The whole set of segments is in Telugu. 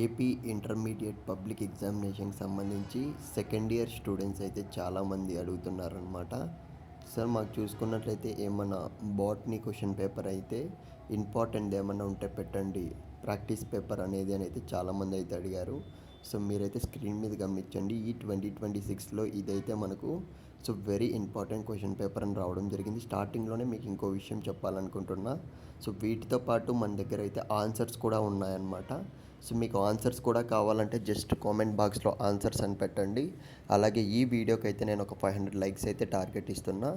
ఏపీ ఇంటర్మీడియట్ పబ్లిక్ ఎగ్జామినేషన్కి సంబంధించి సెకండ్ ఇయర్ స్టూడెంట్స్ అయితే చాలామంది అడుగుతున్నారనమాట. సార్ మాకు చూసుకున్నట్లయితే ఏమన్నా బాటనీ క్వశ్చన్ పేపర్ అయితే ఇంపార్టెంట్ ఏమన్నా ఉంటే పెట్టండి, ప్రాక్టీస్ పేపర్ అనేది అని అయితే చాలామంది అయితే అడిగారు. సో మీరైతే స్క్రీన్ మీద గమనించండి. ఈ 2026లో ఇదైతే మనకు వెరీ ఇంపార్టెంట్ క్వశ్చన్ పేపర్ అని రావడం జరిగింది. స్టార్టింగ్లోనే మీకు ఇంకో విషయం చెప్పాలనుకుంటున్నా. వీటితో పాటు మన దగ్గర అయితే ఆన్సర్స్ కూడా ఉన్నాయన్నమాట. మీకు ఆన్సర్స్ కూడా కావాలంటే జస్ట్ కామెంట్ బాక్స్లో ఆన్సర్స్ అని పెట్టండి. అలాగే ఈ వీడియోకి అయితే నేను ఒక 500 లైక్స్ అయితే టార్గెట్ ఇస్తున్నా.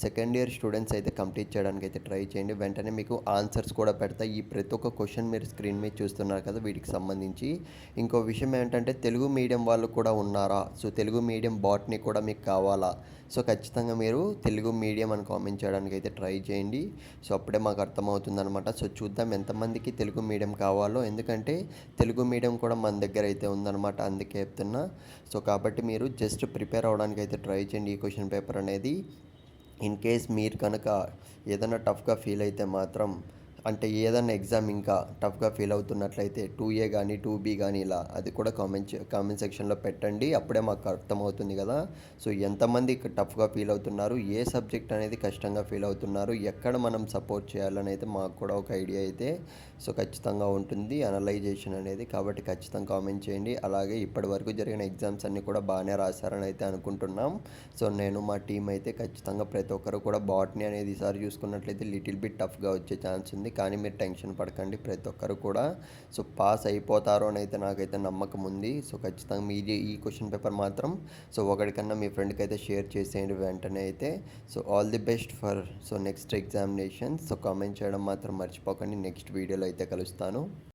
సెకండ్ ఇయర్ స్టూడెంట్స్ అయితే కంప్లీట్ చేయడానికి అయితే ట్రై చేయండి. వెంటనే మీకు ఆన్సర్స్ కూడా పెడతా. ఈ ప్రతి ఒక్క క్వశ్చన్ మీరు స్క్రీన్ మీద చూస్తున్నారు కదా, వీటికి సంబంధించి ఇంకో విషయం ఏంటంటే తెలుగు మీడియం వాళ్ళు కూడా ఉన్నారా, తెలుగు మీడియం బాట్నీ కూడా మీకు కావాలా, ఖచ్చితంగా మీరు తెలుగు మీడియం అని కామెంట్ చేయడానికి అయితే ట్రై చేయండి. అప్పుడే మాకు అర్థమవుతుందనమాట. చూద్దాం ఎంతమందికి తెలుగు మీడియం కావాలో, ఎందుకంటే తెలుగు మీడియం కూడా మన దగ్గర అయితే ఉందన్నమాట, అందుకే చెప్తున్నా. కాబట్టి మీరు జస్ట్ ప్రిపేర్ అవ్వడానికి అయితే ట్రై చేయండి ఈ క్వశ్చన్ పేపర్ అనేది. ఇన్ కేస్ మీరు కనుక ఏదైనా టఫ్గా ఫీల్ అయితే మాత్రం, అంటే ఏదైనా ఎగ్జామ్ ఇంకా టఫ్గా ఫీల్ అవుతున్నట్లయితే 2A కానీ 2B కానీ ఇలా అది కూడా కామెంట్ సెక్షన్లో పెట్టండి. అప్పుడే మాకు అర్థమవుతుంది కదా. ఎంతమంది టఫ్గా ఫీల్ అవుతున్నారు, ఏ సబ్జెక్ట్ అనేది కష్టంగా ఫీల్ అవుతున్నారు, ఎక్కడ మనం సపోర్ట్ చేయాలని అయితే మాకు కూడా ఒక ఐడియా అయితే ఖచ్చితంగా ఉంటుంది, అనలైజేషన్ అనేది. కాబట్టి ఖచ్చితంగా కామెంట్ చేయండి. అలాగే ఇప్పటి వరకు జరిగిన ఎగ్జామ్స్ అన్నీ కూడా బాగానే రాశారని అయితే అనుకుంటున్నాం. నేను మా టీం అయితే ఖచ్చితంగా ప్రతి ఒక్కరు కూడా బాటనీ అనేది ఈసారి చూసుకున్నట్లయితే లిటిల్ బిట్ టఫ్గా వచ్చే ఛాన్స్ ఉంది. కానీ మీరు టెన్షన్ పడకండి, ప్రతి ఒక్కరు కూడా పాస్ అయిపోతారు అని అయితే నాకైతే నమ్మకం ఉంది. ఖచ్చితంగా మీది ఈ క్వశ్చన్ పేపర్ మాత్రం ఒకటికన్నా మీ ఫ్రెండ్కి అయితే షేర్ చేసేయండి వెంటనే అయితే. All the best for next examination. Comment చేయడం మాత్రం మర్చిపోకండి. నెక్స్ట్ వీడియోలో అయితే కలుస్తాను.